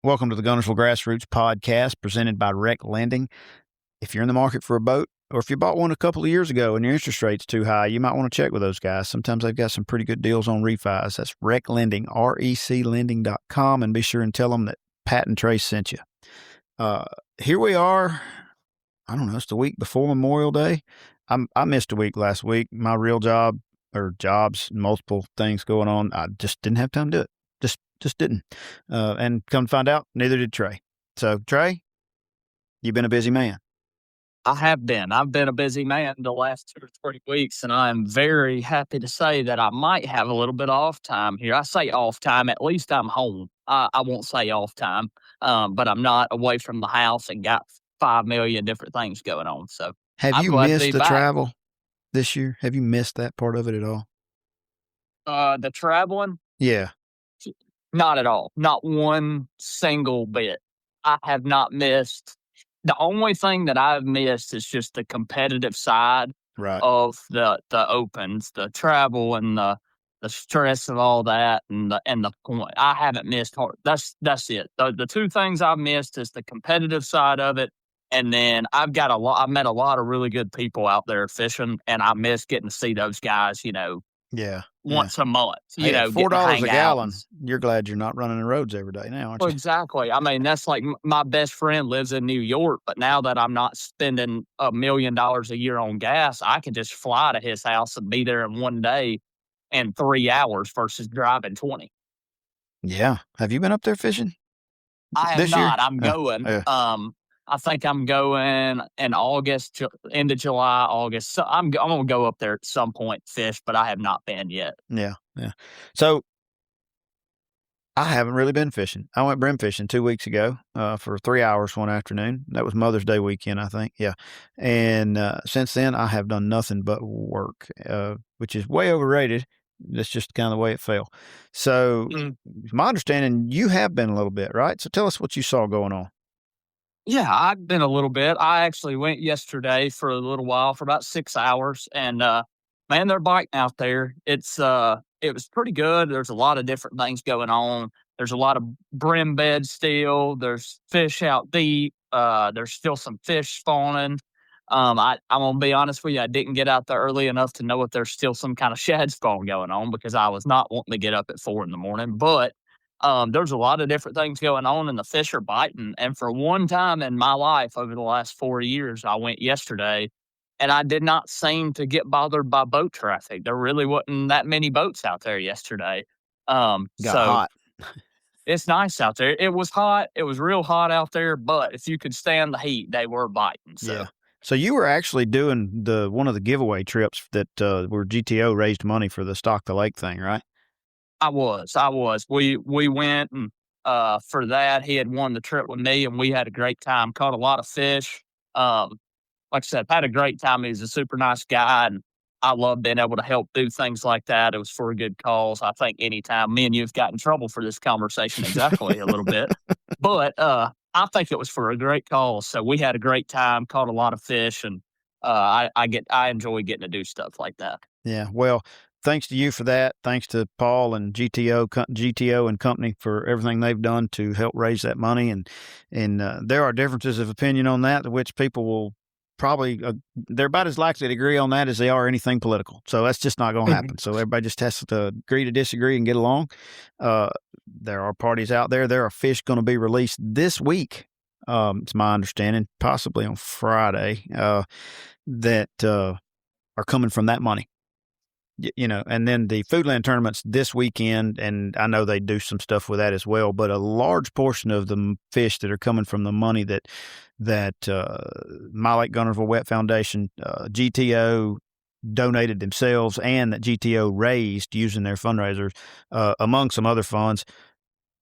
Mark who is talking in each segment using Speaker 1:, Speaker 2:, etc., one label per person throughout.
Speaker 1: Welcome to the Guntersville Grassroots podcast presented by Rec Lending. If you're in the market for a boat, or if you bought one a couple of years ago and your interest rate's too high, you might want to check with those guys. Sometimes they've got some pretty good deals on refis. That's Rec Lending, reclending.com, and be sure and tell them that Pat and Trey sent you. Here we are. I don't know, it's the week before Memorial Day. I missed a week last week. My real job, or jobs, multiple things going on. I just didn't have time to do it. Just didn't. And come to find out, neither did Trey. So, Trey, you've been a busy man.
Speaker 2: I have been. I've been a busy man the last 2 or 3 weeks, and I am very happy to say that I might have a little bit of off time here. I say off time, at least I'm home. I won't say off time, but I'm not away from the house and got 5 million different things going on. So,
Speaker 1: Have
Speaker 2: I'm
Speaker 1: you
Speaker 2: glad to
Speaker 1: missed
Speaker 2: be
Speaker 1: the
Speaker 2: back.
Speaker 1: travel this year? Have you missed that part of it at all?
Speaker 2: The traveling,
Speaker 1: Yeah.
Speaker 2: not at all. Not one single bit. I have not missed. The only thing that I've missed is just the competitive side
Speaker 1: Right.
Speaker 2: of the opens, the travel and the stress of all that, and the point. I haven't missed hard. That's it. The two things I've missed is the competitive side of it, and then I've met a lot of really good people out there fishing, and I miss getting to see those guys.
Speaker 1: Yeah.
Speaker 2: Once a month.
Speaker 1: Hey, at
Speaker 2: getting to
Speaker 1: $4
Speaker 2: hang
Speaker 1: a
Speaker 2: out
Speaker 1: gallon, you're glad you're not running the roads every day now, aren't
Speaker 2: Well,
Speaker 1: you?
Speaker 2: exactly. I mean, that's like my best friend lives in New York, but now that I'm not spending $1 million a year on gas, I can just fly to his house and be there in one day in 3 hours versus driving 20.
Speaker 1: Yeah. Have you been up there fishing
Speaker 2: I have
Speaker 1: this year?
Speaker 2: not. I'm going.
Speaker 1: Yeah.
Speaker 2: I think I'm going in August, end of July, August. So I'm going to go up there at some point, fish, but I have not been yet.
Speaker 1: Yeah. So I haven't really been fishing. I went brim fishing 2 weeks ago for 3 hours one afternoon. That was Mother's Day weekend, I think. Yeah. And since then, I have done nothing but work, which is way overrated. That's just kind of the way it fell. So, my understanding, you have been a little bit, right? So, tell us what you saw going on.
Speaker 2: Yeah, I've been a little bit. I actually went yesterday for a little while, for about 6 hours, and, man, they're biting out there. It was pretty good. There's a lot of different things going on. There's a lot of brim beds still. There's fish out deep. There's still some fish spawning. I'm gonna be honest with you, I didn't get out there early enough to know if there's still some kind of shad spawn going on because I was not wanting to get up at 4 in the morning, but there's a lot of different things going on, and the fish are biting. And for one time in my life over the last 4 years, I went yesterday, and I did not seem to get bothered by boat traffic. There really wasn't that many boats out there yesterday.
Speaker 1: Got hot.
Speaker 2: It's nice out there. It was hot. It was real hot out there, but if you could stand the heat, they were biting. So.
Speaker 1: Yeah. So you were actually doing one of the giveaway trips that where GTO raised money for the Stock the Lake thing, right?
Speaker 2: I was. We went, and for that, he had won the trip with me, and we had a great time. Caught a lot of fish. Like I said, had a great time. He's a super nice guy, and I love being able to help do things like that. It was for a good cause. I think anytime me and you've got in trouble for this conversation, exactly a little bit, but I think it was for a great cause. So we had a great time. Caught a lot of fish, and I enjoy getting to do stuff like that.
Speaker 1: Yeah. Well, thanks to you for that. Thanks to Paul and GTO and company for everything they've done to help raise that money. And there are differences of opinion on that, which people will probably they're about as likely to agree on that as they are anything political. So that's just not going to happen. So everybody just has to agree to disagree and get along. There are parties out there. There are fish going to be released this week. It's my understanding, possibly on Friday, that are coming from that money. And then the Foodland tournament's this weekend, and I know they do some stuff with that as well, but a large portion of the fish that are coming from the money that My Lake Guntersville Wet Foundation, GTO donated themselves and that GTO raised using their fundraisers, among some other funds,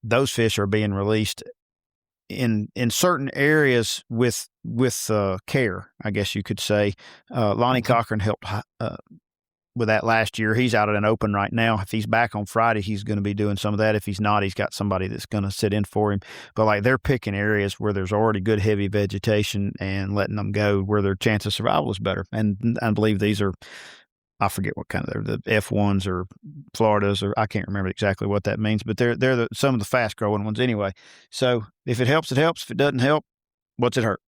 Speaker 1: those fish are being released in certain areas with care, I guess you could say. Lonnie Cochran helped with that last year. He's out at an open right now. If he's back on Friday, he's going to be doing some of that. If he's not, he's got somebody that's going to sit in for him. But like they're picking areas where there's already good heavy vegetation and letting them go where their chance of survival is better. And I believe these are I forget what kind of the F1s or Floridas, or I can't remember exactly what that means, but they're some of the fast growing ones anyway. So if it helps, it helps. If it doesn't help, what's it hurt?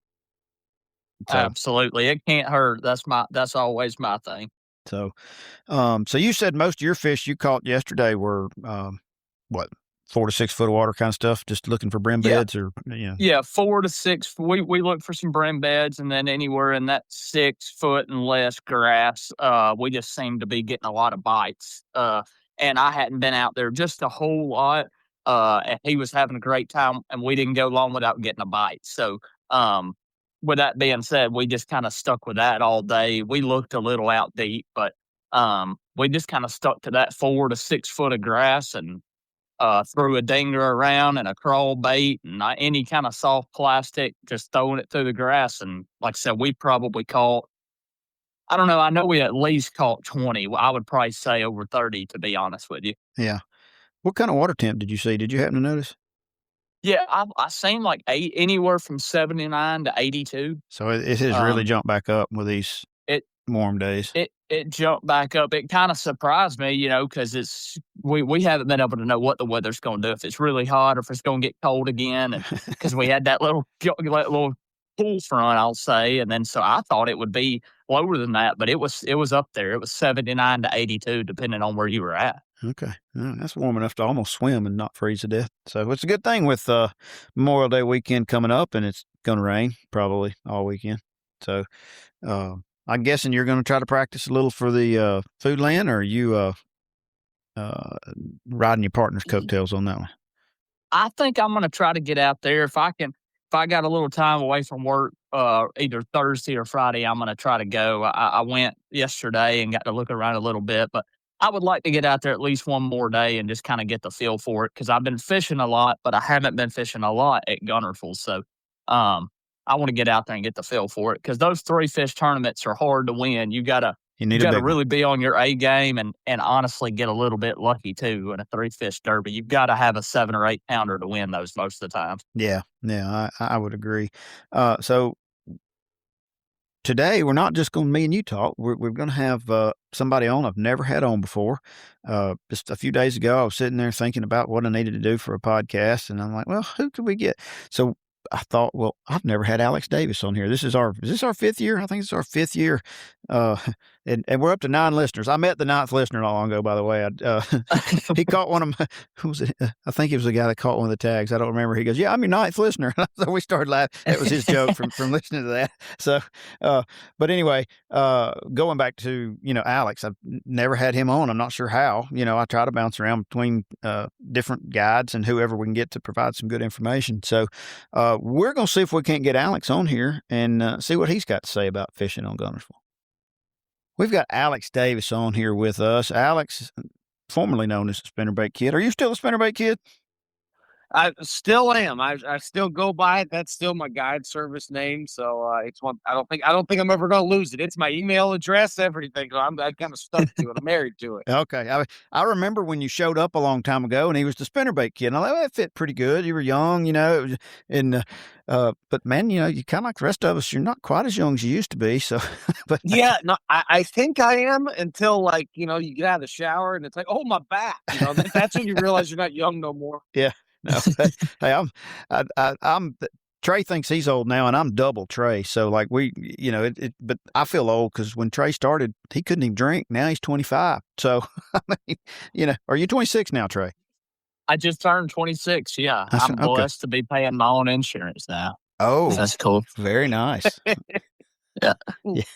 Speaker 1: So
Speaker 2: Absolutely. It can't hurt. That's always my thing.
Speaker 1: so so you said most of your fish you caught yesterday were what, 4 to 6 foot of water kind of stuff, just looking for brim
Speaker 2: Yeah.
Speaker 1: beds or
Speaker 2: Yeah, 4 to 6. We look for some brim beds, and then anywhere in that 6 foot and less grass, we just seem to be getting a lot of bites. And I hadn't been out there just a whole lot, and he was having a great time, and we didn't go long without getting a bite. So, um, with that being said, we just kinda stuck with that all day. We looked a little out deep, but, we just kinda stuck to that 4 to 6 foot of grass and threw a dinger around and a crawl bait and any kind of soft plastic, just throwing it through the grass. And like I said, we probably caught, I don't know, I know we at least caught 20. I would probably say over 30, to be honest with you.
Speaker 1: yeah. What kind of water temp did you see? Did you happen to notice?
Speaker 2: Yeah, I seen like anywhere from 79 to 82.
Speaker 1: So it has really
Speaker 2: Um,
Speaker 1: jumped back up with these
Speaker 2: it
Speaker 1: warm days.
Speaker 2: it jumped back up. It kind of surprised me, because we haven't been able to know what the weather's going to do, if it's really hot or if it's going to get cold again, and because we had that little cool front, I'll say, and then so I thought it would be lower than that, but it was up there. It was 79 to 82, depending on where you were at.
Speaker 1: Okay. That's warm enough to almost swim and not freeze to death. So it's a good thing with Memorial Day weekend coming up, and it's going to rain probably all weekend. So uh, I'm guessing you're going to try to practice a little for the Foodland, or are you uh, riding your partner's coattails on that one?
Speaker 2: I think I'm gonna try to get out there if I can. If I got a little time away from work, either Thursday or Friday, I'm gonna try to go. I went yesterday and got to look around a little bit, but I would like to get out there at least one more day and just kind of get the feel for it, because I've been fishing a lot, but I haven't been fishing a lot at Guntersville. So, um, I want to get out there and get the feel for it, because those three fish tournaments are hard to win.
Speaker 1: You
Speaker 2: You
Speaker 1: need a
Speaker 2: got to
Speaker 1: big one.
Speaker 2: really be on your A game, and honestly get a little bit lucky too in a three fish derby. You've got to have a 7 or 8 pounder to win those most of the time.
Speaker 1: Yeah, yeah, I would agree. So today we're not just going to me and you talk. We're going to have somebody on I've never had on before. Just a few days ago, I was sitting there thinking about what I needed to do for a podcast, and I'm like, well, who could we get? So I thought, well, I've never had Alex Davis on here. Is this our fifth year? I think it's our fifth year. Uh, and we're up to 9 listeners. I met the 9th listener not long ago, by the way. He caught one of my, who was it? I think it was the guy that caught one of the tags. I don't remember. He goes, yeah, I'm your 9th listener. So we started laughing. That was his joke from listening to that. So, but anyway, going back to, Alex, I've never had him on. I'm not sure how. I try to bounce around between different guides and whoever we can get to provide some good information. So we're going to see if we can't get Alex on here and see what he's got to say about fishing on Guntersville. We've got Alex Davis on here with us. Alex, formerly known as the Spinnerbait Kid. Are you still a Spinnerbait Kid?
Speaker 3: I still am. I still go by it. That's still my guide service name. So it's one. I don't think I'm ever going to lose it. It's my email address, everything. So I kind of stuck to it. I'm married to it.
Speaker 1: Okay. I remember when you showed up a long time ago, and he was the Spinnerbait Kid. And I thought, well, that fit pretty good. You were young, and but man, you kind of like the rest of us. You're not quite as young as you used to be. So, but
Speaker 3: Yeah, no, I think I am until you get out of the shower and it's like, oh, my back. That's when you realize you're not young no more.
Speaker 1: yeah. No, hey, I'm. Trey thinks he's old now, and I'm double Trey. So, like but I feel old because when Trey started, he couldn't even drink. Now he's 25. So, I mean, are you 26 now, Trey?
Speaker 2: I just turned 26. Yeah, I'm
Speaker 1: Okay.
Speaker 2: blessed to be paying my own insurance now.
Speaker 1: Oh,
Speaker 2: That's cool.
Speaker 1: very nice.
Speaker 2: Yeah.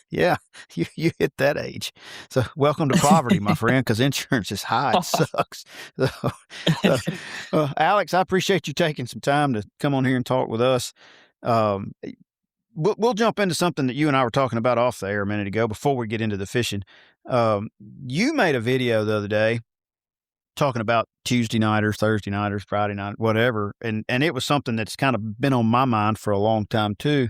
Speaker 1: Yeah. You hit that age. So welcome to poverty, my friend, because insurance is high. It sucks. Alex, I appreciate you taking some time to come on here and talk with us. We'll jump into something that you and I were talking about off the air a minute ago before we get into the fishing. You made a video the other day talking about Tuesday nighters, Thursday nighters, Friday night, whatever. And it was something that's kind of been on my mind for a long time too.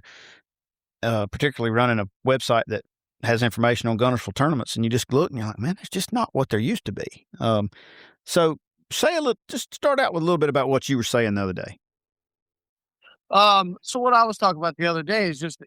Speaker 1: Particularly running a website that has information on Guntersville tournaments, and you just look and you're like, man, it's just not what there used to be. So just start out with a little bit about what you were saying the other day.
Speaker 3: So what I was talking about the other day is just,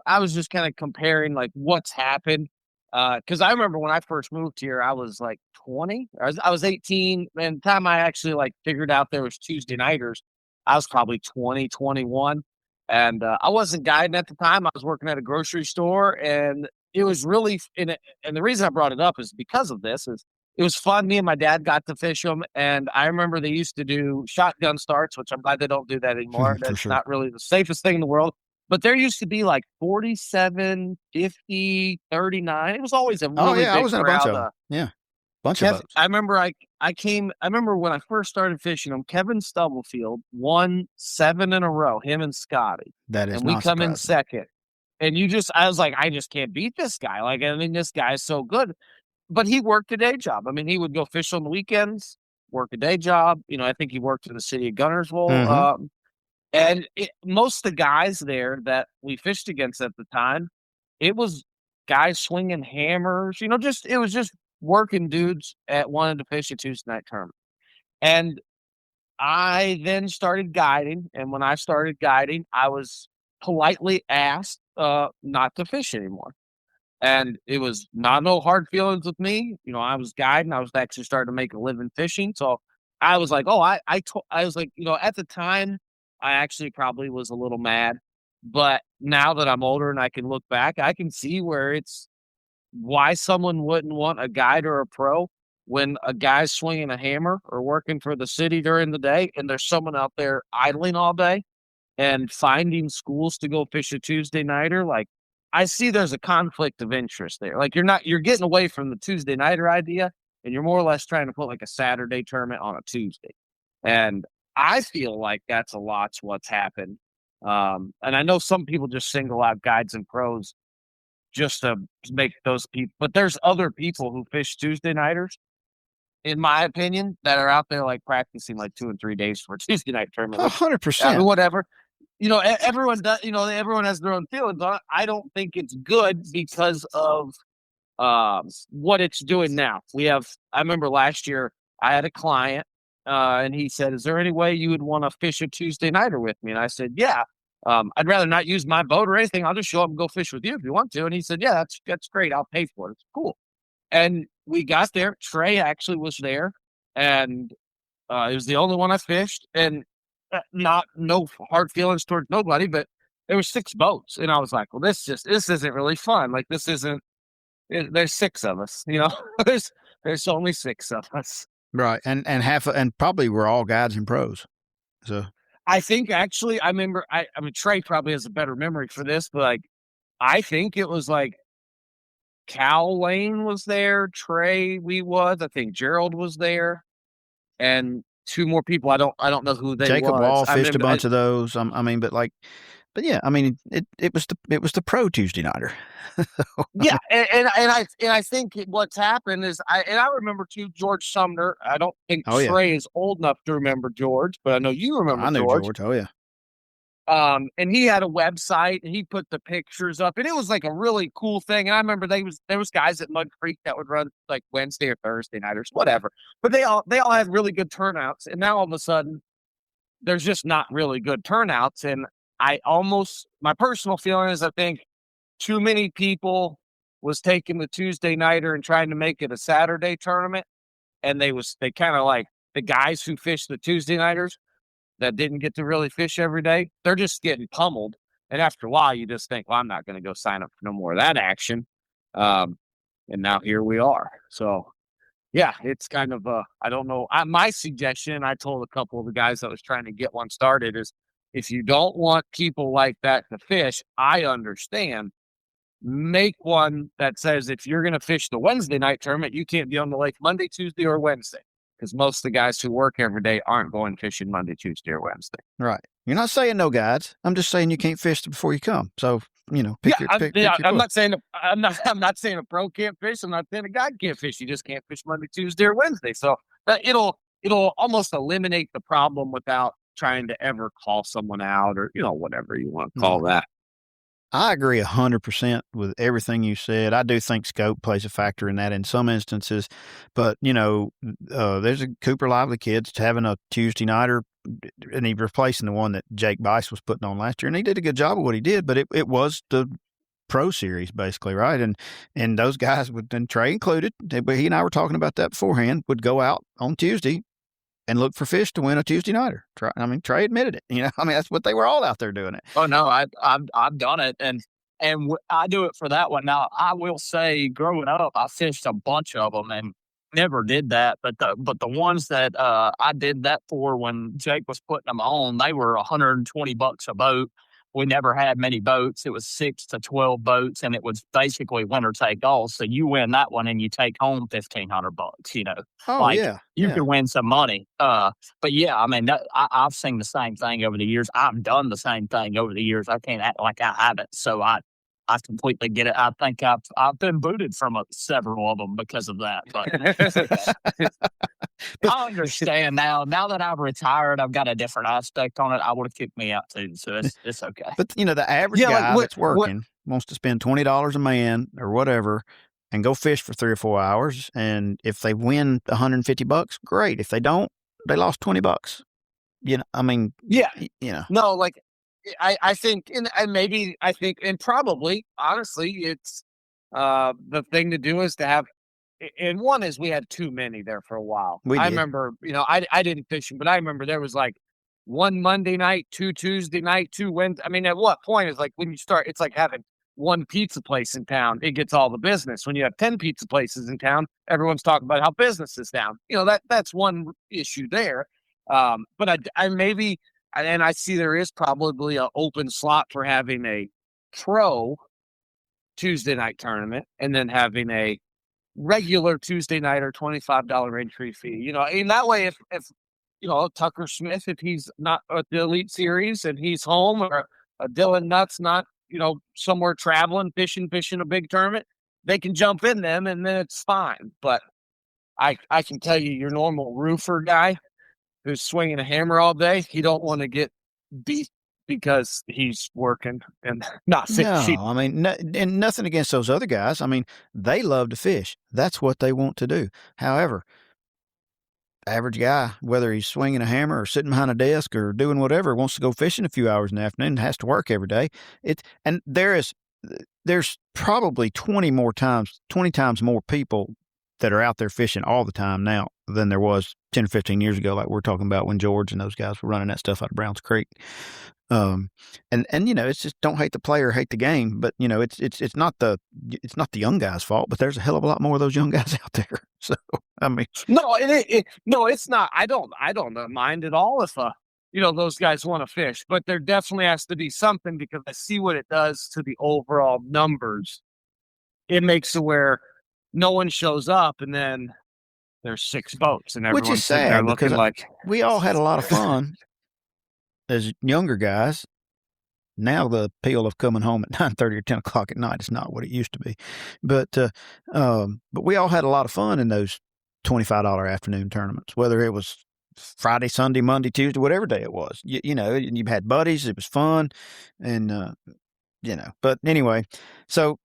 Speaker 3: I was just kind of comparing like what's happened Because I remember when I first moved here, I was like 20. I was 18. And the time I actually like figured out there was Tuesday nighters, I was probably 20, 21. And I wasn't guiding at the time. I was working at a grocery store, and it was really and the reason I brought it up is because of this. Is it was fun. Me and my dad got to fish them, and I remember they used to do shotgun starts, which I'm glad they don't do that anymore.
Speaker 1: For
Speaker 3: That's
Speaker 1: sure.
Speaker 3: not really the safest thing in the world. But there used to be like 47, 50, 39. It was always a really
Speaker 1: I
Speaker 3: big
Speaker 1: was in a bunch
Speaker 3: crowd.
Speaker 1: of them. Yeah, bunch of boats.
Speaker 3: I remember I remember when I first started fishing them, Kevin Stubblefield won 7 in a row, him and Scotty.
Speaker 1: That is
Speaker 3: And we
Speaker 1: not
Speaker 3: come in
Speaker 1: surprising.
Speaker 3: second. And I was like, I just can't beat this guy. Like, I mean, this guy is so good. But he worked a day job. I mean, he would go fish on the weekends, work a day job. I think he worked in the city of Guntersville.
Speaker 1: Mhm.
Speaker 3: And most of the guys there that we fished against at the time, it was guys swinging hammers, it was just working dudes that wanted to fish a Tuesday night tournament. And I then started guiding. And when I started guiding, I was politely asked not to fish anymore. And it was not no hard feelings with me. I was guiding. I was actually starting to make a living fishing. So I was like, oh, I was like, at the time, I actually probably was a little mad. But now that I'm older and I can look back, I can see where it's why someone wouldn't want a guide or a pro when a guy's swinging a hammer or working for the city during the day and there's someone out there idling all day and finding schools to go fish a Tuesday nighter. Like, I see there's a conflict of interest there. Like, you're getting away from the Tuesday nighter idea, and you're more or less trying to put like a Saturday tournament on a Tuesday. And I feel like that's a lot's what's happened. And I know some people just single out guides and pros just to make those people, but there's other people who fish Tuesday nighters, in my opinion, that are out there like practicing like 2 and 3 days for a Tuesday night tournament. Which,
Speaker 1: 100%.
Speaker 3: whatever. Everyone does. Everyone has their own feelings on it. I don't think it's good because of what it's doing now. I remember last year I had a client, and he said, "Is there any way you would want to fish a Tuesday nighter with me?" And I said, "Yeah. I'd rather not use my boat or anything. I'll just show up and go fish with you if you want to." And he said, "Yeah, that's great. I'll pay for it. It's cool." And we got there. Trey actually was there, and it was the only one I fished, and no hard feelings towards nobody, but there were 6 boats, and I was like, "Well, this isn't really fun. Like, this isn't. There's 6 of us, there's only 6 of us."
Speaker 1: Right, and and probably we're all guides and pros. So
Speaker 3: I think actually, I remember. I mean, Trey probably has a better memory for this, but like, I think it was like Cal Lane was there, Trey I think Gerald was there, and 2 more people. I don't know who they
Speaker 1: Jacob
Speaker 3: was.
Speaker 1: Wall
Speaker 3: I
Speaker 1: fished a
Speaker 3: remember,
Speaker 1: bunch of those. I mean, but yeah, I mean, it was the pro Tuesday nighter.
Speaker 3: yeah, and I think what's happened is I remember too George Sumner. I don't think
Speaker 1: Oh, yeah.
Speaker 3: Trey is old enough to remember George, but I know you remember
Speaker 1: I knew
Speaker 3: George.
Speaker 1: Oh, yeah.
Speaker 3: And he had a website and he put the pictures up, and it was like a really cool thing. And I remember there was guys at Mud Creek that would run like Wednesday or Thursday nighters, whatever. But they all had really good turnouts, and now all of a sudden there's just not really good turnouts. And my personal feeling is I think too many people was taking the Tuesday nighter and trying to make it a Saturday tournament. And they kind of like the guys who fish the Tuesday nighters that didn't get to really fish every day. They're just getting pummeled. And after a while, you just think, well, I'm not going to go sign up for no more of that action. And now here we are. So yeah, it's kind of I don't know. My suggestion, I told a couple of the guys that was trying to get one started, is if you don't want people like that to fish, I understand. Make one that says if you're going to fish the Wednesday night tournament, you can't be on the lake Monday, Tuesday, or Wednesday, because most of the guys who work every day aren't going fishing Monday, Tuesday, or Wednesday.
Speaker 1: Right. You're not saying no guides. I'm just saying you can't fish before you come. So pick your
Speaker 3: I'm not saying I'm not saying a pro can't fish. I'm not saying a guide can't fish. You just can't fish Monday, Tuesday, or Wednesday. So it'll almost eliminate the problem without trying to ever call someone out or whatever you want to call that.
Speaker 1: I agree 100% with everything you said. I do think scope plays a factor in that in some instances, but there's a Cooper Lively kid's having a Tuesday nighter, and he's replacing the one that Jake Bice was putting on last year, and he did a good job of what he did. But it was the pro series basically, right? And those guys would, and Trey included, but he and I were talking about that beforehand, would go out on Tuesday and look for fish to win a Tuesday nighter. Trey admitted it. That's what they were all out there doing it.
Speaker 2: Oh no, I've done it, and I do it for that one. Now I will say, growing up, I fished a bunch of them and never did that. But the ones that I did that for when Jake was putting them on, they were $120 a boat. We never had many boats. It was 6 to 12 boats, and it was basically winner take all. So you win that one, and you take home $1,500.
Speaker 1: Oh yeah,
Speaker 2: you can win some money. But yeah, I've seen the same thing over the years. I've done the same thing over the years. I can't act like I haven't. So I completely get it. I think I've been booted from several of them because of that. But I understand now. Now that I've retired, I've got a different aspect on it. I would have kicked me out too, so it's okay.
Speaker 1: But the average guy that's working wants to spend $20 a man or whatever and go fish for 3 or 4 hours. And if they win $150, great. If they don't, they lost $20.
Speaker 3: No, like I think, and probably, honestly, it's the thing to do is to have, and one is we had too many there for a while. I remember, I didn't fish them, but I remember there was like 1 Monday night, 2 Tuesday night, 2 Wednesday. At what point is like when you start, it's like having 1 pizza place in town. It gets all the business. When you have 10 pizza places in town, everyone's talking about how business is down. That's one issue there. But I maybe, and I see there is probably an open slot for having a pro Tuesday night tournament and then having a regular Tuesday night or $25 entry fee. In that way, if Tucker Smith, if he's not at the Elite Series and he's home, or Dylan Nutt's not, somewhere traveling, fishing a big tournament, they can jump in them and then it's fine. But I can tell you, your normal roofer guy who's swinging a hammer all day, he don't want to get beat because he's working and not fishing.
Speaker 1: No, and nothing against those other guys. They love to fish. That's what they want to do. However, average guy, whether he's swinging a hammer or sitting behind a desk or doing whatever, wants to go fishing a few hours in the afternoon and has to work every day. There's probably 20 times more people that are out there fishing all the time now than there was 10 or 15 years ago, like we're talking about when George and those guys were running that stuff out of Browns Creek. It's just, don't hate the player, hate the game. But it's not the young guys' fault. But there's a hell of a lot more of those young guys out there. So
Speaker 3: no, it's not. I don't mind at all if those guys want to fish. But there definitely has to be something, because I see what it does to the overall numbers. It makes it where no one shows up, and then there's 6 boats, and everyone's
Speaker 1: which is sad because
Speaker 3: like
Speaker 1: we all had a lot of fun as younger guys. Now the appeal of coming home at 9:30 or 10 o'clock at night is not what it used to be, but we all had a lot of fun in those $25 afternoon tournaments, whether it was Friday, Sunday, Monday, Tuesday, whatever day it was. You had buddies. It was fun, and But anyway, so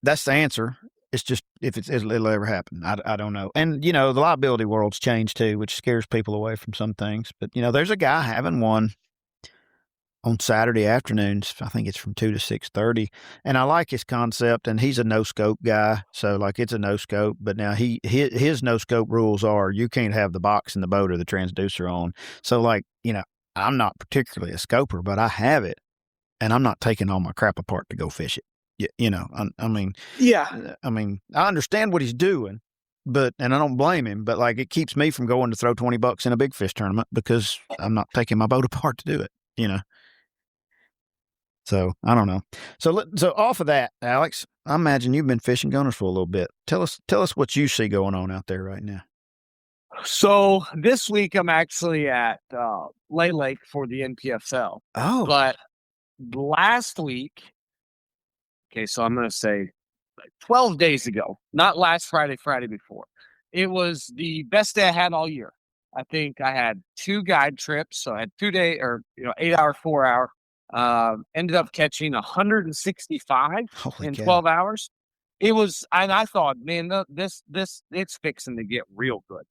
Speaker 1: that's the answer. It's just if it'll ever happen. I don't know. And, the liability world's changed too, which scares people away from some things. But, there's a guy having one on Saturday afternoons. I think it's from 2 to 6:30. And I like his concept, and he's a no-scope guy. So, it's a no-scope. But now his no-scope rules are you can't have the box in the boat or the transducer on. So, I'm not particularly a scoper, but I have it, and I'm not taking all my crap apart to go fish it. Yeah. I understand what he's doing, and I don't blame him, but it keeps me from going to throw $20 in a big fish tournament because I'm not taking my boat apart to do it, So I don't know. So off of that, Alex, I imagine you've been fishing Guntersville a little bit. Tell us what you see going on out there right now.
Speaker 3: So this week I'm actually at Lake for the NPFL.
Speaker 1: Oh,
Speaker 3: but last week. Okay, so I'm going to say 12 days ago, not last Friday before. It was the best day I had all year. I think I had 2 guide trips. So I had 2-day or 8-hour, 4-hour. Ended up catching 165 in 12 hours. It was, and I thought, man, this it's fixing to get real good.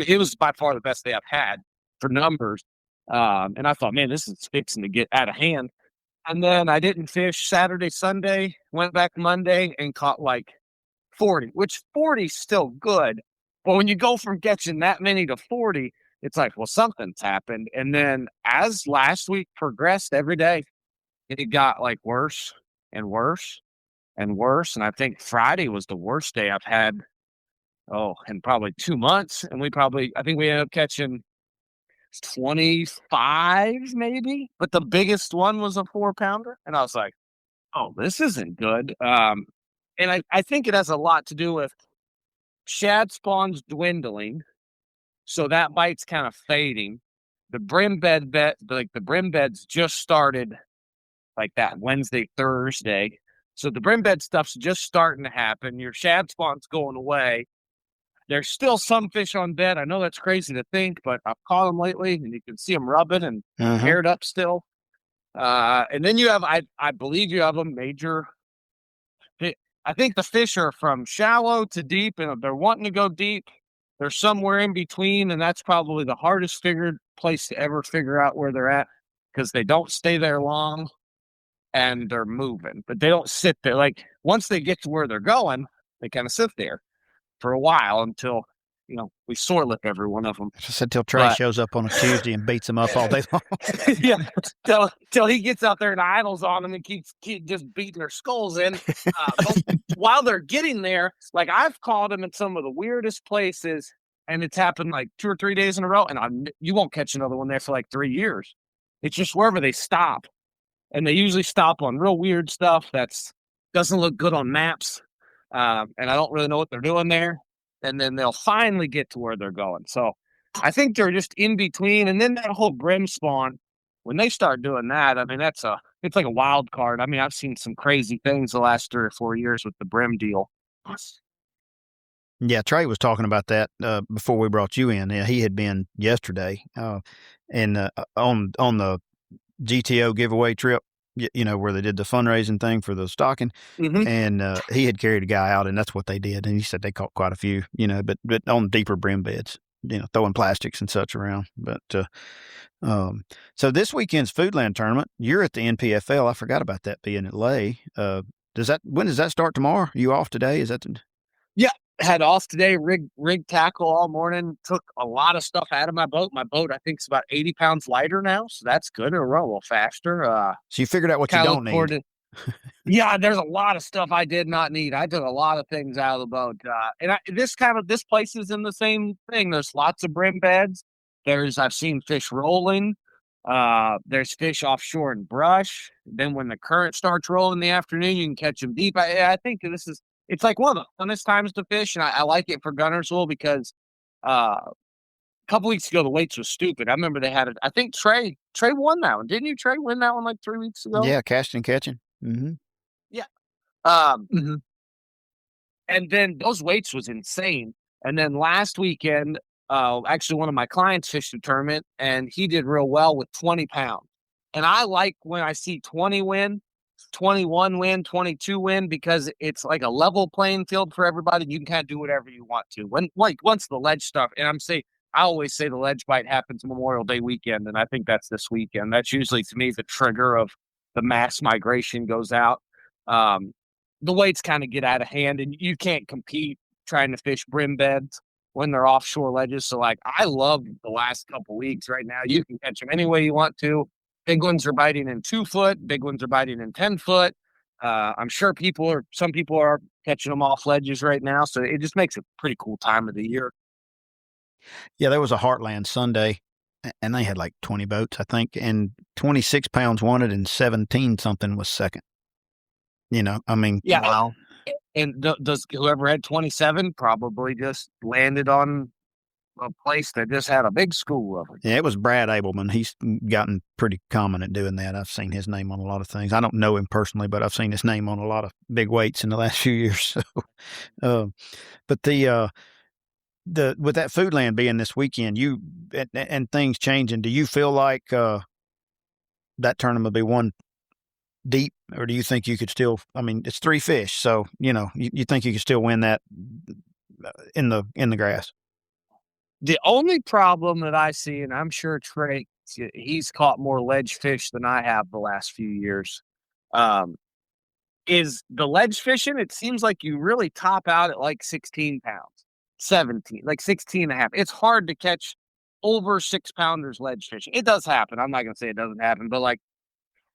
Speaker 3: It was by far the best day I've had for numbers. And I thought, man, this is fixing to get out of hand. And then I didn't fish Saturday, Sunday, went back Monday and caught like 40, which 40 is still good. But when you go from catching that many to 40, it's like, well, something's happened. And then as last week progressed every day, it got like worse and worse and worse. And I think Friday was the worst day I've had, in probably 2 months. And I think we ended up catching 25 maybe, but the biggest one was a 4-pounder. And I was like, oh, this isn't good. And I think it has a lot to do with shad spawns dwindling. So that bite's kind of fading. The brim beds just started like that Wednesday, Thursday. So the brim bed stuff's just starting to happen. Your shad spawn's going away. There's still some fish on bed. I know that's crazy to think, but I've caught them lately, and you can see them rubbing and haired up still. And then you have, I believe you have a major. I think the fish are from shallow to deep, and they're wanting to go deep. They're somewhere in between, and that's probably the hardest place to ever figure out where they're at, because they don't stay there long, and they're moving, but they don't sit there. Like once they get to where they're going, they kind of sit there for a while until, we sore lip every one of them.
Speaker 1: Just until Trey shows up on a Tuesday and beats them up all day long.
Speaker 3: Yeah, till he gets out there and idles on them and keeps just beating their skulls in. While they're getting there, like I've caught them in some of the weirdest places, and it's happened like 2 or 3 days in a row, and you won't catch another one there for like 3 years. It's just wherever they stop, and they usually stop on real weird stuff that doesn't look good on maps, and I don't really know what they're doing there. And then they'll finally get to where they're going. So I think they're just in between. And then that whole brim spawn, when they start doing that, I mean, it's like a wild card. I mean, I've seen some crazy things the last 3 or 4 years with the brim deal.
Speaker 1: Yeah, Trey was talking about that before we brought you in. Yeah, he had been yesterday, and on the GTO giveaway trip, where they did the fundraising thing for the stocking, and he had carried a guy out, and that's what they did. And he said they caught quite a few, but on deeper brim beds, throwing plastics and such around. But so this weekend's Foodland tournament, you're at the NPFL. I forgot about that being at Lay. When does that start tomorrow? Are you off today? Is that
Speaker 3: Yeah, had off today. Rig tackle all morning. Took a lot of stuff out of my boat. My boat, I think, is about 80 pounds lighter now, so that's good. It'll run a little faster.
Speaker 1: So you figured out what you don't need.
Speaker 3: Yeah, there's a lot of stuff I did not need. I took a lot of things out of the boat, and this place is in the same thing. There's lots of brim beds. I've seen fish rolling. There's fish offshore in brush. Then when the current starts rolling in the afternoon, you can catch them deep. I think it's like one of the funnest times to fish, and I like it for Guntersville because a couple weeks ago the weights was stupid. I remember they had it. I think Trey won that one. Didn't you, Trey, win that one like 3 weeks ago?
Speaker 1: Yeah, casting and catching. Mm-hmm.
Speaker 3: Yeah. And then those weights was insane. And then last weekend, actually one of my clients fished a tournament, and he did real well with 20 pounds. And I like when I see 20 win, 21 win, 22 win, because it's like a level playing field for everybody. You can kind of do whatever you want to. Once the ledge stuff, and I always say the ledge bite happens Memorial Day weekend, and I think that's this weekend. That's usually, to me, the trigger of the mass migration goes out. The weights kind of get out of hand, and you can't compete trying to fish brim beds when they're offshore ledges. So, like, I love the last couple weeks right now. You can catch them any way you want to. Big ones are biting in 2 foot. Big ones are biting in 10 foot. I'm sure some people are catching them off ledges right now. So it just makes a pretty cool time of the year.
Speaker 1: Yeah, there was a Heartland Sunday, and they had like 20 boats, I think, and 26 pounds wanted and 17 something was second. Yeah.
Speaker 3: Wow. And does whoever had 27 probably just landed on a place that just had a big school of it.
Speaker 1: Yeah, it was Brad Abelman. He's gotten pretty common at doing that. I've seen his name on a lot of things. I don't know him personally, but I've seen his name on a lot of big weights in the last few years. So, but with that Foodland being this weekend, and things changing, do you feel like that tournament will be one deep, or do you think you could still? I mean, it's 3 fish, so you think you could still win that in the grass?
Speaker 3: The only problem that I see, and I'm sure Trey he's caught more ledge fish than I have the last few years. Is the ledge fishing? It seems like you really top out at like 16 pounds, 17, like 16 and a half. It's hard to catch over 6 pounders ledge fishing. It does happen. I'm not going to say it doesn't happen, but like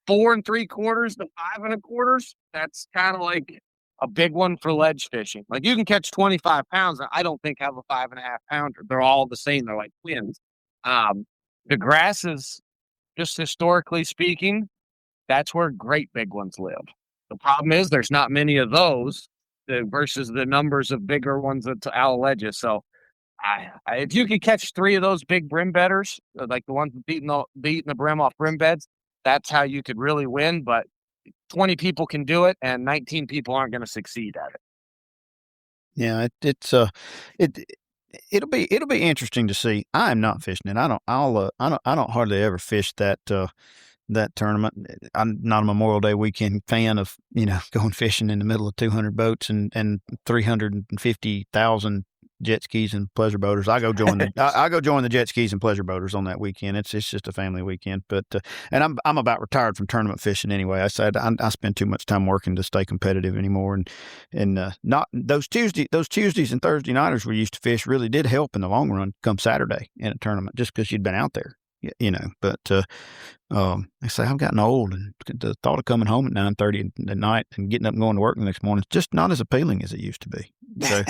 Speaker 3: 4 3/4 to 5 1/4, that's kind of like a big one for ledge fishing. Like you can catch 25 pounds. I don't think have a 5.5 pounder. They're all the same. They're like twins. The grasses, just historically speaking, that's where great big ones live. The problem is there's not many of those versus the numbers of bigger ones that's out of ledges. So if you could catch 3 of those big brim bedders, like the ones beating the brim off brim beds, that's how you could really win. But 20 people can do it, and 19 people aren't going to succeed at it.
Speaker 1: Yeah, it'll be interesting to see. I am not fishing it. I don't hardly ever fish that tournament. I'm not a Memorial Day weekend fan of, going fishing in the middle of 200 boats and 350,000 jet skis and pleasure boaters. I go join the jet skis and pleasure boaters on that weekend. It's just a family weekend, but and I'm about retired from tournament fishing anyway. I said I spend too much time working to stay competitive anymore, and not those Tuesdays and Thursday nighters we used to fish really did help in the long run come Saturday in a tournament, just because you'd been out there. But I say I've gotten old, and the thought of coming home at 9:30 at night and getting up and going to work the next morning is just not as appealing as it used to be. So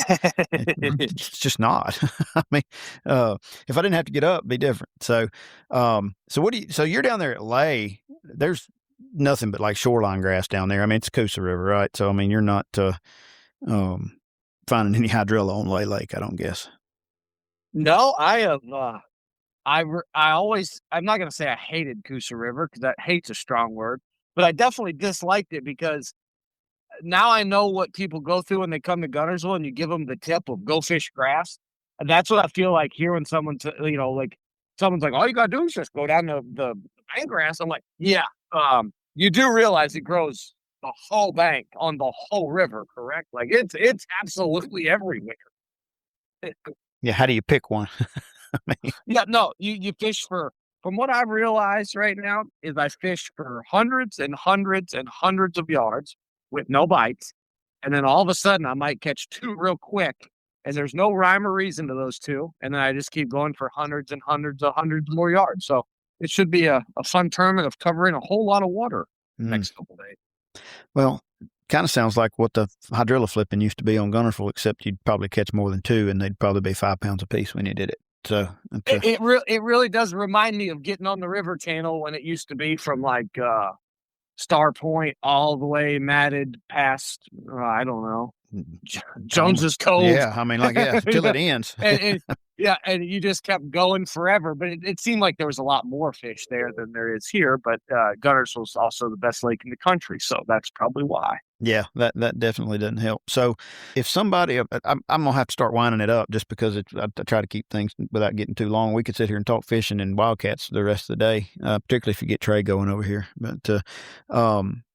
Speaker 1: it's just not. I mean, if I didn't have to get up, it'd be different. So, so you're down there at Lay. There's nothing but like shoreline grass down there. I mean, it's Coosa River, right? So, I mean, you're not finding any hydrilla on Lay Lake, I don't guess.
Speaker 3: No, I have. I'm not going to say I hated Coosa River, because that hate's a strong word, but I definitely disliked it because now I know what people go through when they come to Guntersville, and you give them the tip of go fish grass. And that's what I feel like here when someone's like, all you got to do is just go down the bank grass. I'm like, yeah, you do realize it grows the whole bank on the whole river, correct? Like it's absolutely everywhere.
Speaker 1: Yeah. How do you pick one?
Speaker 3: Yeah, no, you fish from what I've realized right now is I fish for hundreds and hundreds and hundreds of yards with no bites. And then all of a sudden I might catch 2 real quick, and there's no rhyme or reason to those 2. And then I just keep going for hundreds and hundreds of hundreds more yards. So it should be a fun tournament of covering a whole lot of water next couple days.
Speaker 1: Well, kind of sounds like what the hydrilla flipping used to be on Guntersville, except you'd probably catch more than 2, and they'd probably be 5 pounds a piece when you did it. So
Speaker 3: it really does remind me of getting on the river channel when it used to be from like Star Point all the way matted past I don't know, Jones's Cove.
Speaker 1: Yeah, I mean, like, yeah, till it ends.
Speaker 3: and you just kept going forever. But it seemed like there was a lot more fish there than there is here. But Guntersville's also the best lake in the country, so that's probably why.
Speaker 1: Yeah, that definitely doesn't help. So if somebody, I'm going to have to start winding it up just because I try to keep things without getting too long. We could sit here and talk fishing and wildcats the rest of the day, particularly if you get Trey going over here. But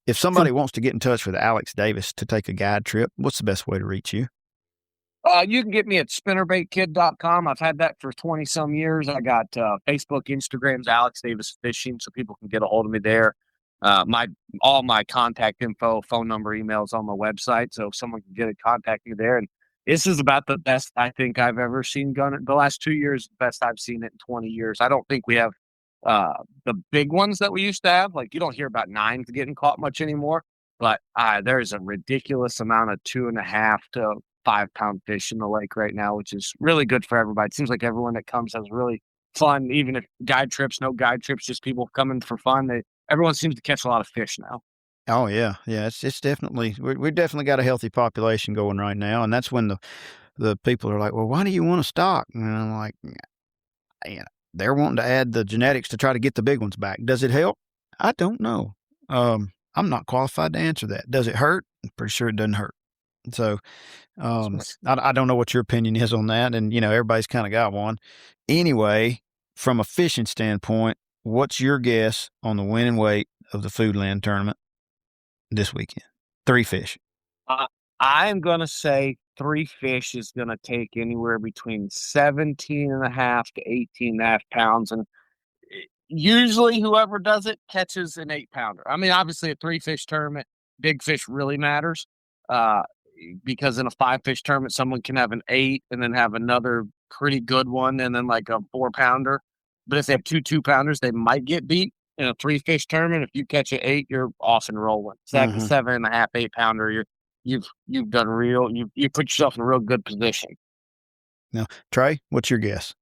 Speaker 1: if somebody wants to get in touch with Alex Davis to take a guide trip, what's the best way to reach you?
Speaker 3: You can get me at spinnerbaitkid.com. I've had that for 20 some years. I got Facebook, Instagram's Alex Davis Fishing, so people can get a hold of me there. All my contact info, phone number, emails on my website, so if someone can get it, contact me there. And this is about the best I think I've ever seen gun. The last 2 years, the best I've seen it in 20 years. I don't think we have the big ones that we used to have. Like you don't hear about 9s getting caught much anymore, but there's a ridiculous amount of 2.5 to 5 pound fish in the lake right now, which is really good for everybody. It seems like everyone that comes has really fun, even if guide trips, no guide trips, just people coming for fun. Everyone seems to catch a lot of fish now.
Speaker 1: Oh yeah. It's definitely, we've definitely got a healthy population going right now. And that's when the people are like, well, why do you want to stock? And I'm like, they're wanting to add the genetics to try to get the big ones back. Does it help? I don't know. I'm not qualified to answer that. Does it hurt? I'm pretty sure it doesn't hurt. So, I don't know what your opinion is on that. And, everybody's kind of got one. Anyway, from a fishing standpoint, what's your guess on the winning weight of the Foodland tournament this weekend? 3 fish.
Speaker 3: I'm going to say 3 fish is going to take anywhere between 17.5 to 18.5 pounds. And Usually whoever does it catches an 8-pounder. I mean, obviously a 3-fish tournament, big fish really matters. Because in a 5-fish tournament, someone can have an 8 and then have another pretty good one and then like a 4-pounder. But if they have 2-pounders, they might get beat. In a 3-fish tournament, if you catch an 8, you're off and rolling. 7.5, 8-pounder, you've done real. You put yourself in a real good position.
Speaker 1: Now, Trey, what's your guess?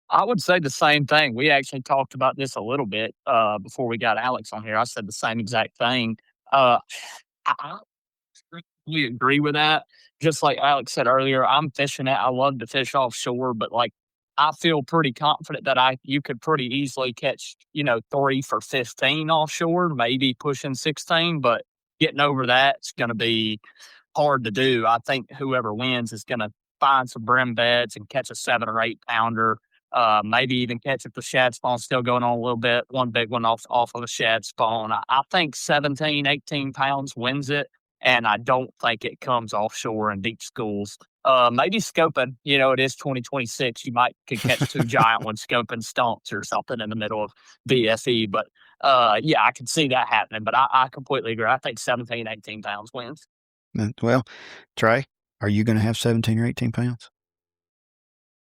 Speaker 2: I would say the same thing. We actually talked about this a little bit before we got Alex on here. I said the same exact thing. I strictly agree with that. Just like Alex said earlier, I'm fishing it. I love to fish offshore, but like I feel pretty confident that you could pretty easily catch, 3 for 15 offshore, maybe pushing 16, but getting over that's going to be hard to do. I think whoever wins is going to find some brim beds and catch a 7 or 8-pounder. Maybe even catch if the shad spawn's still going on a little bit, one big one off of a shad spawn. I think 17, 18 pounds wins it, and I don't think it comes offshore in deep schools. Maybe scoping, it is 2026. You could catch 2 giant ones scoping stumps or something in the middle of BFE. But yeah, I can see that happening. But I completely agree. I think 17, 18 pounds wins.
Speaker 1: Well, Trey, are you going to have 17 or 18 pounds?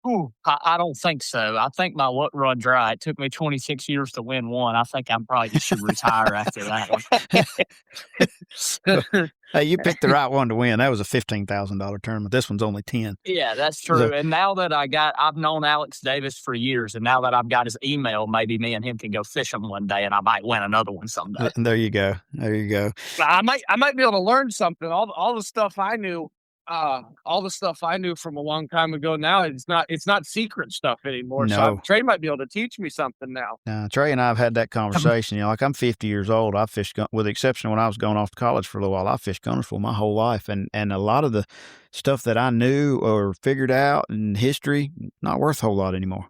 Speaker 2: Ooh, I don't think so. I think my luck run dry. It took me 26 years to win one. I think I'm probably just should retire after that one.
Speaker 1: Hey, you picked the right one to win. That was a $15,000 tournament. This one's only 10.
Speaker 2: Yeah, that's true. And now that I've known Alex Davis for years, and now that I've got his email, maybe me and him can go fishing one day, and I might win another one someday.
Speaker 1: There you go. There you go.
Speaker 3: I might be able to learn something. All the stuff I knew. All the stuff I knew from a long time ago now, it's not secret stuff anymore.
Speaker 1: No.
Speaker 3: So Trey might be able to teach me something now.
Speaker 1: Trey and I have had that conversation. Like I'm 50 years old. I fished, with the exception of when I was going off to college for a little while, I fished Guntersville my whole life. And a lot of the stuff that I knew or figured out in history, not worth a whole lot anymore.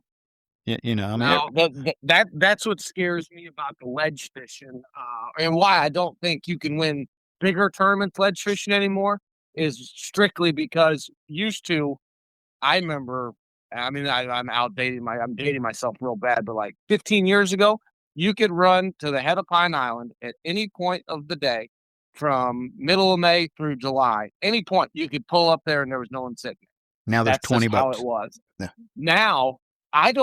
Speaker 3: That's what scares me about the ledge fishing, and why I don't think you can win bigger tournaments ledge fishing anymore. Is strictly because I remember, I'm dating myself real bad, but like 15 years ago, you could run to the head of Pine Island at any point of the day from middle of May through July. Any point you could pull up there and there was no one sitting there.
Speaker 1: Now there's
Speaker 3: That's
Speaker 1: $20.
Speaker 3: how it was.
Speaker 1: Yeah.
Speaker 3: Now, I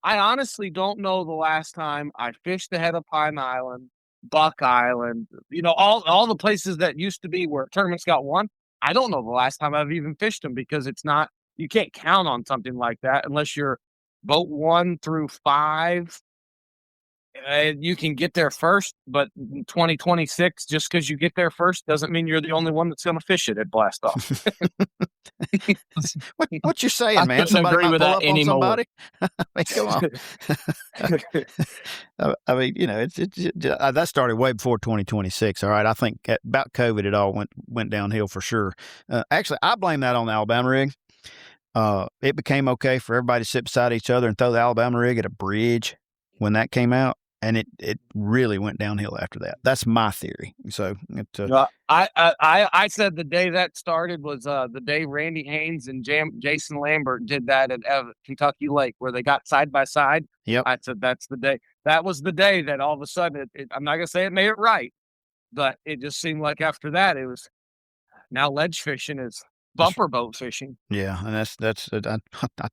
Speaker 3: honestly don't know the last time I fished the head of Pine Island, Buck Island, all the places that used to be where tournaments got won. I don't know the last time I've even fished them because you can't count on something like that unless you're boat 1 through 5. You can get there first, but in 2026, just because you get there first doesn't mean you're the only one that's going to fish it at blast off.
Speaker 1: What you saying, man? Somebody might pull up on somebody? I mean, come on. I mean, that started way before 2026. All right, I think about COVID, it all went downhill for sure. Actually, I blame that on the Alabama rig. It became okay for everybody to sit beside each other and throw the Alabama rig at a bridge when that came out. And it really went downhill after that. That's my theory. So
Speaker 3: I said the day that started was the day Randy Haynes and Jason Lambert did that at Kentucky Lake, where they got side by side.
Speaker 1: Yep.
Speaker 3: I said that's the day. That was the day that all of a sudden I'm not gonna say it made it right, but it just seemed like after that it was now ledge fishing is bumper boat fishing.
Speaker 1: Yeah, and that's I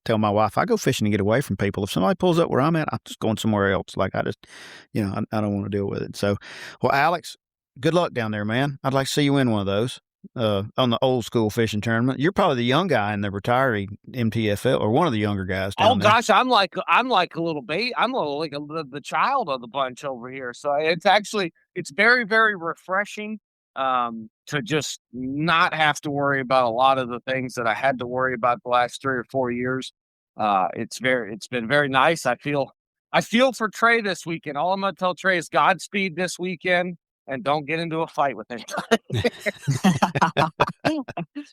Speaker 1: tell my wife, I go fishing to get away from people. If somebody pulls up where I'm at, I'm just going somewhere else. Like I just, I don't want to deal with it. So, well, Alex, good luck down there, man. I'd like to see you win one of those on the old school fishing tournament. You're probably the young guy in the retiree NPFL, or one of the younger guys down there.
Speaker 3: Gosh, I'm like a little baby. I'm like the child of the bunch over here. So it's very, very refreshing. To just not have to worry about a lot of the things that I had to worry about the last 3 or 4 years. It's been very nice. I feel for Trey this weekend. All I'm going to tell Trey is Godspeed this weekend and don't get into a fight with anybody.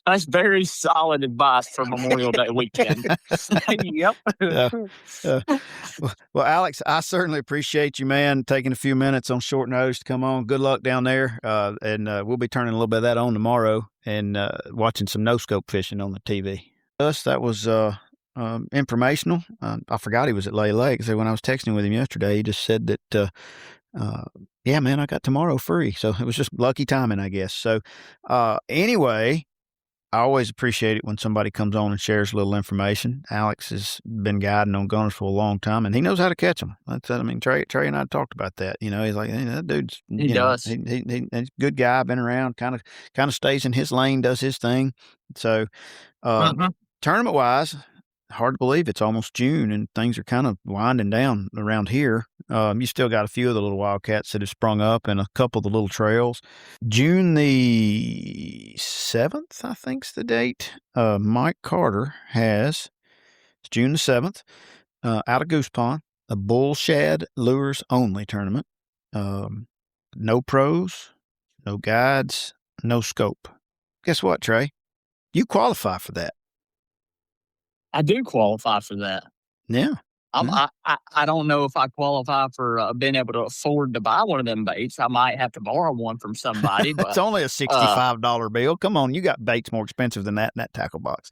Speaker 2: That's very solid advice for Memorial Day weekend.
Speaker 3: Yep.
Speaker 1: Well, Alex, I certainly appreciate you, man, taking a few minutes on short notice to come on. Good luck down there. And we'll be turning a little bit of that on tomorrow and watching some no-scope fishing on the TV. That was informational. I forgot he was at Lay Lake. So when I was texting with him yesterday, he just said that, yeah, man, I got tomorrow free. So it was just lucky timing, I guess. So anyway, I always appreciate it when somebody comes on and shares a little information. Alex has been guiding on gunners for a long time, and he knows how to catch them. Trey and I talked about that. He's like, hey, that dude's,
Speaker 2: He does.
Speaker 1: He's a good guy, been around, kind of stays in his lane, does his thing. So, tournament wise, hard to believe it's almost June and things are kind of winding down around here. You still got a few of the little wildcats that have sprung up and a couple of the little trails. June the 7th, I think's the date. Mike Carter has, it's June the 7th, out of Goose Pond, a bull shad lures only tournament. No pros, no guides, no scope. Guess what, Trey? You qualify for that.
Speaker 2: I do qualify for that.
Speaker 1: Yeah.
Speaker 2: I don't know if I qualify for being able to afford to buy one of them baits. I might have to borrow one from somebody. But
Speaker 1: it's only a $65 bill. Come on, you got baits more expensive than that in that tackle box.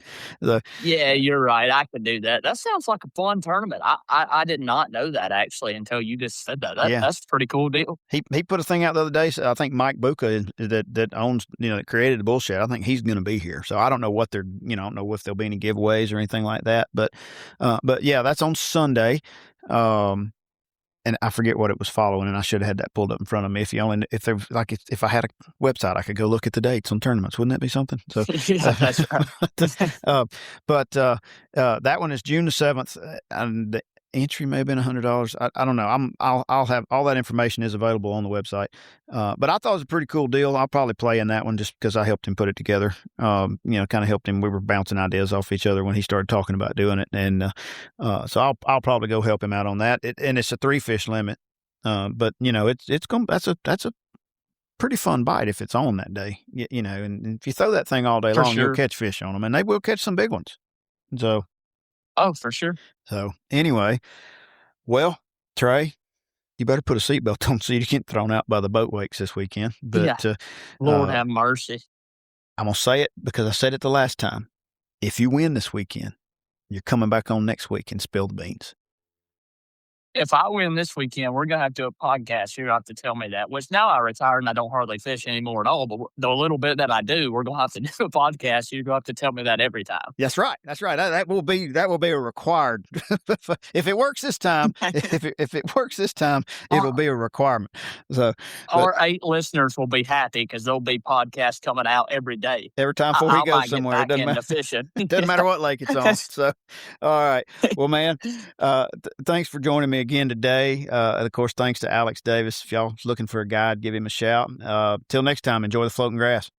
Speaker 2: Yeah, you're right. I could do that. That sounds like a fun tournament. I did not know that actually until you just said that. That's a pretty cool deal.
Speaker 1: He put a thing out the other day. So I think Mike Buca that owns, that created the bullshit. I think he's going to be here. So I don't know what they're, I don't know if there'll be any giveaways or anything like that. But yeah, that's on Sunday. And I forget what it was following, and I should have had that pulled up in front of me. If I had a website, I could go look at the dates on tournaments. Wouldn't that be something? So,
Speaker 2: yeah, that's right.
Speaker 1: But that one is June the 7th, and the entry may have been $100. I don't know. I'll have all that information is available on the website. But I thought it was a pretty cool deal. I'll probably play in that one just because I helped him put it together. Kind of helped him. We were bouncing ideas off each other when he started talking about doing it, and so I'll probably go help him out on that. And it's a 3-fish limit. But that's a pretty fun bite if it's on that day. And if you throw that thing all day long, you'll catch fish on them, and they will catch some big ones. So.
Speaker 2: Oh, for sure.
Speaker 1: So anyway, well, Trey, you better put a seatbelt on so you get thrown out by the boat wakes this weekend. But
Speaker 2: Lord have mercy.
Speaker 1: I'm going to say it because I said it the last time. If you win this weekend, you're coming back on next week and spill the beans.
Speaker 2: If I win this weekend, we're going to have to do a podcast. You're going to have to tell me that, which now I retired and I don't hardly fish anymore at all. But the little bit that I do, we're going to have to do a podcast. You're going to have to tell me that every time.
Speaker 1: That's right. That's right. That will be a required. If it works this time, if it works this time, it will be a requirement. So
Speaker 2: our 8 listeners will be happy because there'll be podcasts coming out every day.
Speaker 1: Every time before he goes somewhere, it doesn't matter.
Speaker 2: Fishing.
Speaker 1: It doesn't matter what lake it's on. So, all right. Well, man, thanks for joining me again today. And of course, thanks to Alex Davis. If y'all looking for a guide, give him a shout. Till next time, enjoy the floating grass.